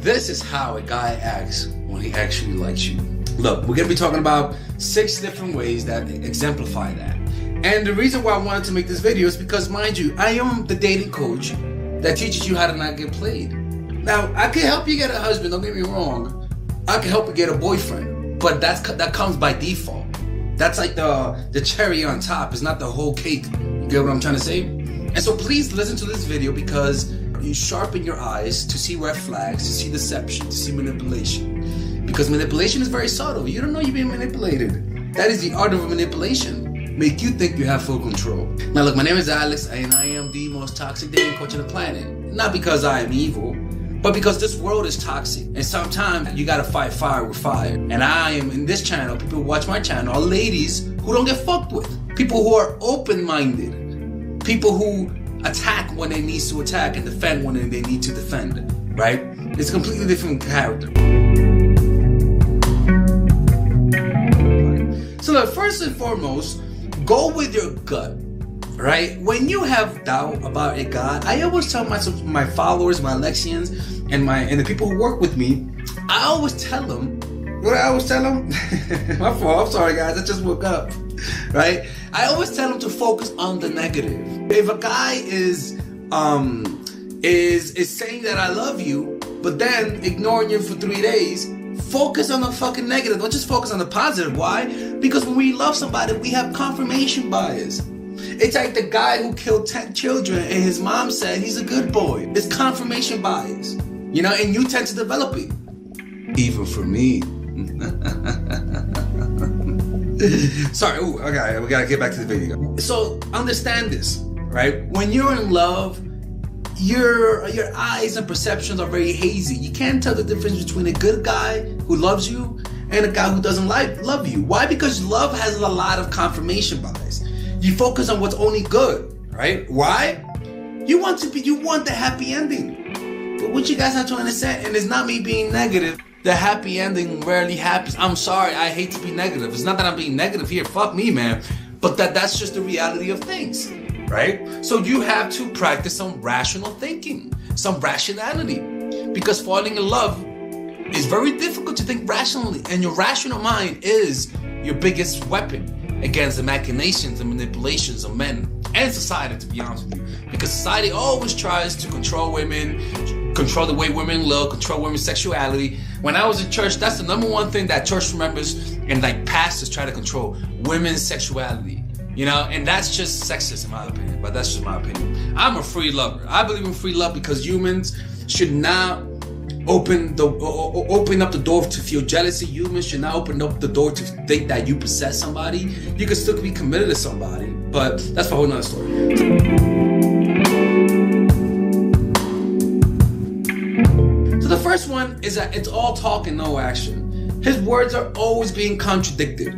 This is how a guy acts when he actually likes you. Look, we're gonna be talking about 6 different ways that exemplify that. And the reason why I wanted to make this video is because, mind you, I am the dating coach that teaches you how to not get played. Now, I can help you get a husband, don't get me wrong. I can help you get a boyfriend, but that comes by default. That's like the cherry on top. It's not the whole cake. You get what I'm trying to say? And so please listen to this video, because you sharpen your eyes to see red flags, to see deception, to see manipulation. Because manipulation is very subtle. You don't know you're being manipulated. That is the art of manipulation. Make you think you have full control. Now look, my name is Alex, and I am the most toxic dating coach on the planet. Not because I am evil, but because this world is toxic. And sometimes you gotta fight fire with fire. And I am, in this channel, people who watch my channel are ladies who don't get fucked with. People who are open-minded. People who attack when they need to attack and defend when they need to defend, right? It's a completely different character. So look, first and foremost, go with your gut, right? When you have doubt about a guy, I always tell my followers, my Alexians, and the people who work with me, I always tell them, what I always tell them? My fault, I'm sorry guys, I just woke up, right? I always tell them to focus on the negative. If a guy is saying that I love you, but then ignoring you for 3 days, focus on the fucking negative. Don't just focus on the positive. Why? Because when we love somebody, we have confirmation bias. It's like the guy who killed 10 children and his mom said he's a good boy. It's confirmation bias, you know, and you tend to develop it. Even for me. Sorry, okay, we gotta get back to the video. So understand this, right? When you're in love, your eyes and perceptions are very hazy. You can't tell the difference between a good guy who loves you and a guy who doesn't love you. Why? Because love has a lot of confirmation bias. You focus on what's only good, right? Why? You want the happy ending. But what you guys have to understand, and it's not me being negative, the happy ending rarely happens. I'm sorry, I hate to be negative. It's not that I'm being negative here, fuck me, man. But that's just the reality of things. Right? So you have to practice some rational thinking, some rationality, because falling in love is very difficult to think rationally, and your rational mind is your biggest weapon against the machinations and manipulations of men and society, to be honest with you, because society always tries to control women, control the way women look, control women's sexuality. When I was in church, that's the #1 thing that church members and like pastors try to control: women's sexuality. You know, and that's just sexist in my opinion, but that's just my opinion. I'm a free lover. I believe in free love because humans should not open up the door to feel jealousy. Humans should not open up the door to think that you possess somebody. You can still be committed to somebody, but that's for a whole nother story. So the first one is that it's all talk and no action. His words are always being contradicted.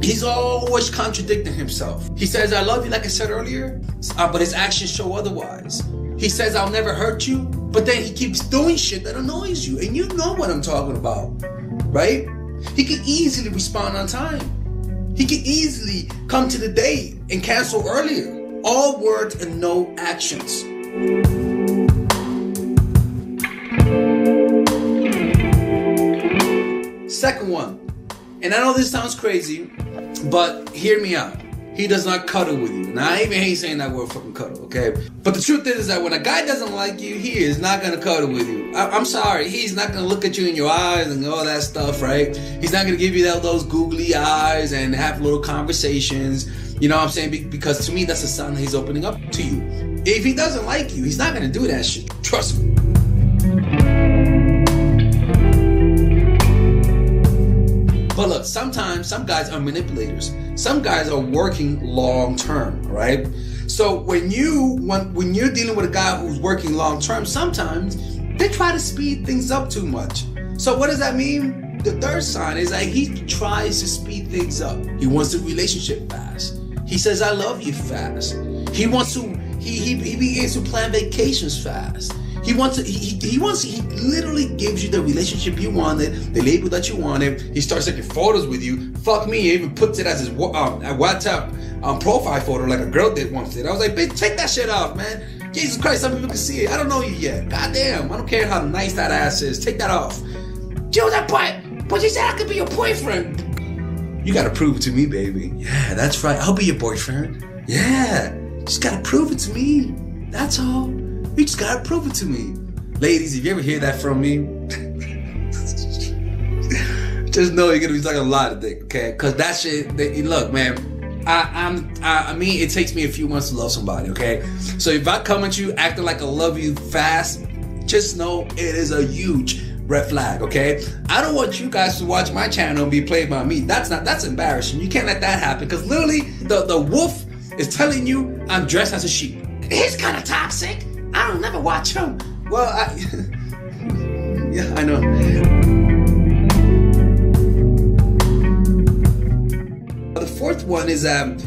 He's always contradicting himself. He says, I love you, like I said earlier, but his actions show otherwise. He says, I'll never hurt you, but then he keeps doing shit that annoys you. And you know what I'm talking about, right? He can easily respond on time. He can easily come to the date and cancel earlier. All words and no actions. Second one, and I know this sounds crazy, but hear me out. He does not cuddle with you. Now, I even hate saying that word, fucking cuddle, okay? But the truth is that when a guy doesn't like you, he is not gonna cuddle with you. I'm sorry, he's not gonna look at you in your eyes and all that stuff, right? He's not gonna give you those googly eyes and have little conversations. You know what I'm saying? Because to me, that's a sign that he's opening up to you. If he doesn't like you, he's not gonna do that shit. Trust me. But look, sometimes some guys are manipulators. Some guys are working long term, right? So when you're dealing with a guy who's working long term, sometimes they try to speed things up too much. So what does that mean? The third sign is that he tries to speed things up. He wants the relationship fast. He says, I love you fast. He begins to plan vacations fast. He literally gives you the relationship you wanted, the label that you wanted. He starts taking photos with you. Fuck me, he even puts it as his WhatsApp profile photo like a girl did once did. I was like, bitch, take that shit off, man. Jesus Christ, some people can see it. I don't know you yet. Goddamn, I don't care how nice that ass is. Take that off. Joe, that butt. But you said I could be your boyfriend. You gotta prove it to me, baby. Yeah, that's right. I'll be your boyfriend. Yeah, you just gotta prove it to me. That's all. You just gotta prove it to me. Ladies, if you ever hear that from me, just know you're gonna be talking a lot of dick, okay? Cause that shit, look, man. I mean, it takes me a few months to love somebody, okay? So if I come at you acting like I love you fast, just know it is a huge red flag, okay? I don't want you guys to watch my channel and be played by me. That's embarrassing. You can't let that happen, because literally the wolf is telling you I'm dressed as a sheep. He's kind of toxic. I don't never watch him. Well, yeah, I know. The fourth one is, and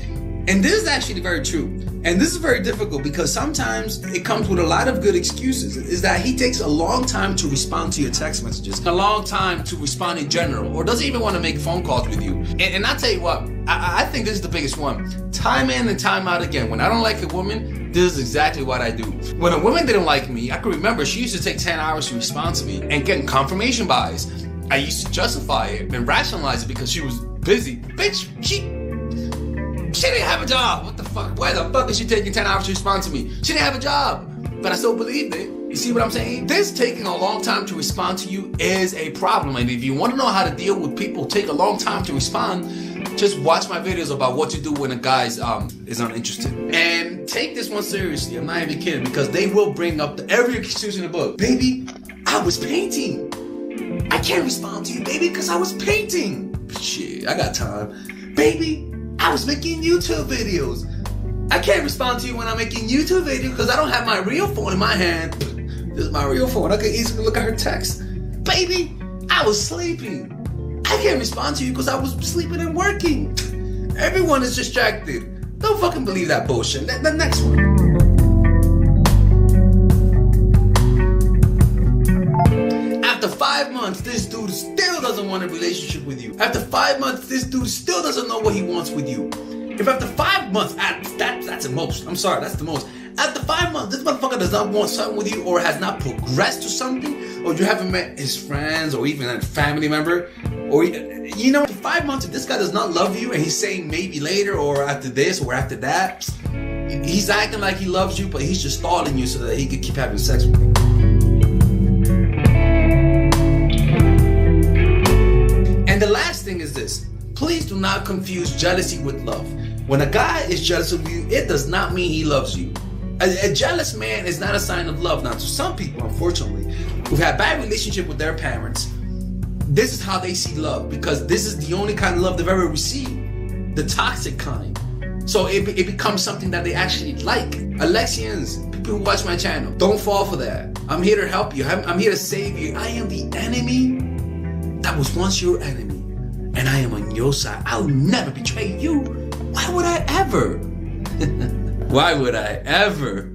this is actually very true. And this is very difficult because sometimes it comes with a lot of good excuses. Is that he takes a long time to respond to your text messages, a long time to respond in general, or doesn't even want to make phone calls with you. And I'll tell you what, I think this is the biggest one. Time in and time out again. When I don't like a woman, this is exactly what I do. When a woman didn't like me, I can remember she used to take 10 hours to respond to me and getting confirmation bias. I used to justify it and rationalize it because she was busy. Bitch, she didn't have a job. What the fuck? Why the fuck is she taking 10 hours to respond to me? She didn't have a job. But I still believed it. You see what I'm saying? This taking a long time to respond to you is a problem. And if you want to know how to deal with people who take a long time to respond, just watch my videos about what to do when a guy is uninterested. And take this one seriously. I'm not even kidding, because they will bring up every excuse in the book. Baby, I was painting. I can't respond to you, baby, because I was painting. Shit, I got time. Baby, I was making YouTube videos. I can't respond to you when I'm making YouTube videos because I don't have my real phone in my hand. This is my real phone. I can easily look at her text. Baby, I was sleeping. I can't respond to you because I was sleeping and working. Everyone is distracted. Don't fucking believe that bullshit. The next one. After 5 months, this dude still doesn't want a relationship with you. After 5 months, this dude still doesn't know what he wants with you. If after 5 months, that's the most. I'm sorry, that's the most. After 5 months, this motherfucker does not want something with you, or has not progressed to something, or you haven't met his friends, or even a family member, or you know, after 5 months, if this guy does not love you and he's saying maybe later, or after this, or after that, he's acting like he loves you, but he's just stalling you so that he can keep having sex with you. And the last thing is this. Please do not confuse jealousy with love. When a guy is jealous of you, it does not mean he loves you. A jealous man is not a sign of love. Now, to some people, unfortunately, who've had bad relationship with their parents, this is how they see love, because this is the only kind of love they've ever received, the toxic kind. So it becomes something that they actually like. Alexians, people who watch my channel, don't fall for that. I'm here to help you. I'm here to save you. I am the enemy that was once your enemy. And I am on your side. I'll never betray you. Why would I ever? Why would I ever?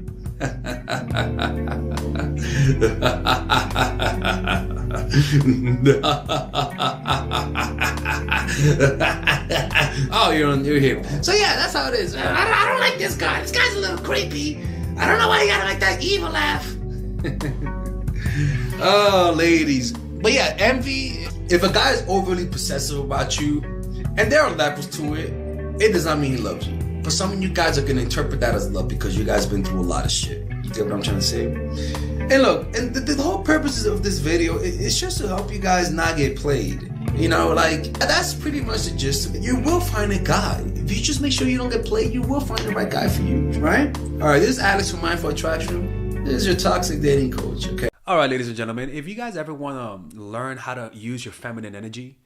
Oh, you're here. So yeah, that's how it is. I don't like this guy. This guy's a little creepy. I don't know why you gotta make that evil laugh. Oh, ladies. But yeah, envy. If a guy is overly possessive about you, and there are levels to it, it does not mean he loves you. For some of you guys are gonna interpret that as love because you guys been through a lot of shit. You get what I'm trying to say? And look, and the whole purpose of this video is just to help you guys not get played. You know, like, that's pretty much the gist of it. You will find a guy. If you just make sure you don't get played, you will find the right guy for you, right? All right, this is Alex from Mindful Attraction. This is your toxic dating coach, okay? All right, ladies and gentlemen, if you guys ever want to learn how to use your feminine energy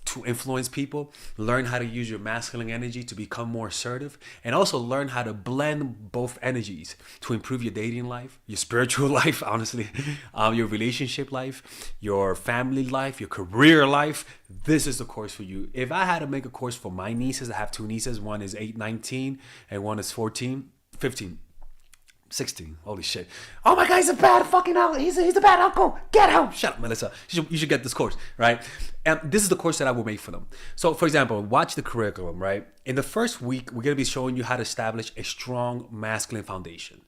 to influence people, learn how to use your masculine energy to become more assertive, and also learn how to blend both energies to improve your dating life, your spiritual life, honestly, your relationship life, your family life, your career life, this is the course for you. If I had to make a course for my nieces, I have two nieces. One is 19 and one is 15. 16. Holy shit. Oh my God, he's a bad fucking uncle. He's a bad uncle. Get him. Shut up, Melissa. You should get this course, right? And this is the course that I will make for them. So, for example, watch the curriculum, right? In the first week, we're going to be showing you how to establish a strong masculine foundation.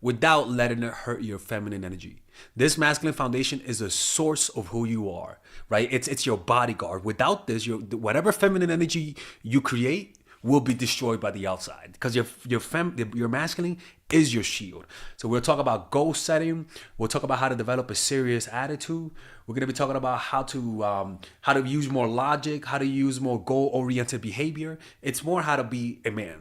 without letting it hurt your feminine energy. This masculine foundation is a source of who you are, right? It's your bodyguard. Without this, whatever feminine energy you create will be destroyed by the outside, because your masculine is your shield. So we'll talk about goal setting. We'll talk about how to develop a serious attitude. We're gonna be talking about how to use more logic, how to use more goal-oriented behavior. It's more how to be a man.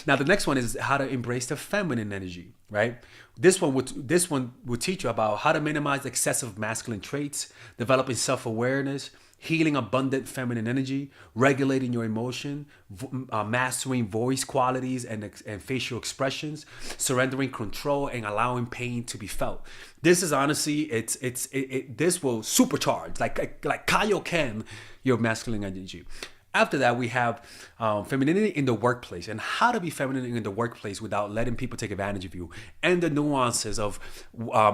Now the next one is how to embrace the feminine energy, right? This one will teach you about how to minimize excessive masculine traits, developing self-awareness, healing abundant feminine energy, regulating your emotion, mastering voice qualities and facial expressions, surrendering control, and allowing pain to be felt. This is honestly, this will supercharge, like Kaioken, your masculine energy. After that, we have femininity in the workplace, and how to be feminine in the workplace without letting people take advantage of you, and the nuances of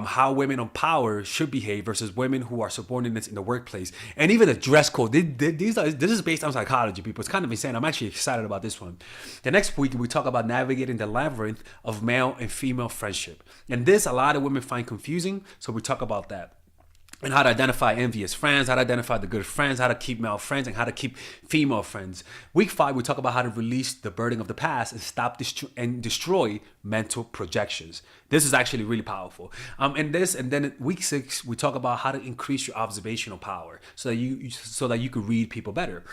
how women of power should behave versus women who are subordinates in the workplace, and even the dress code. This is based on psychology, people. It's kind of insane. I'm actually excited about this one. The next week, we talk about navigating the labyrinth of male and female friendship, and this a lot of women find confusing, so we talk about that. And how to identify envious friends, how to identify the good friends, how to keep male friends, and how to keep female friends. Week 5, we talk about how to release the burden of the past and stop and destroy mental projections. This is actually really powerful. And then week 6, we talk about how to increase your observational power so that you can read people better.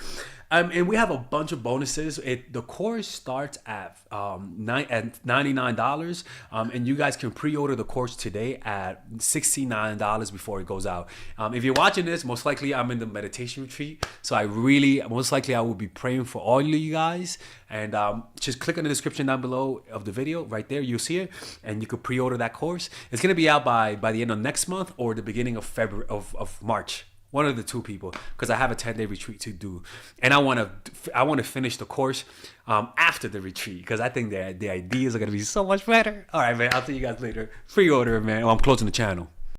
And we have a bunch of bonuses. The course starts at $99, and you guys can pre-order the course today at $69 before it goes out. If you're watching this, most likely I'm in the meditation retreat, so I will be praying for all of you guys. And just click on the description down below of the video. Right there, you'll see it, and you can pre-order that course. It's gonna be out by the end of next month or the beginning of February of March. One of the two, people, because I have a 10-day retreat to do, and I want to finish the course after the retreat, because I think the ideas are gonna be so much better. All right, man. I'll see you guys later. Pre-order, man. I'm closing the channel.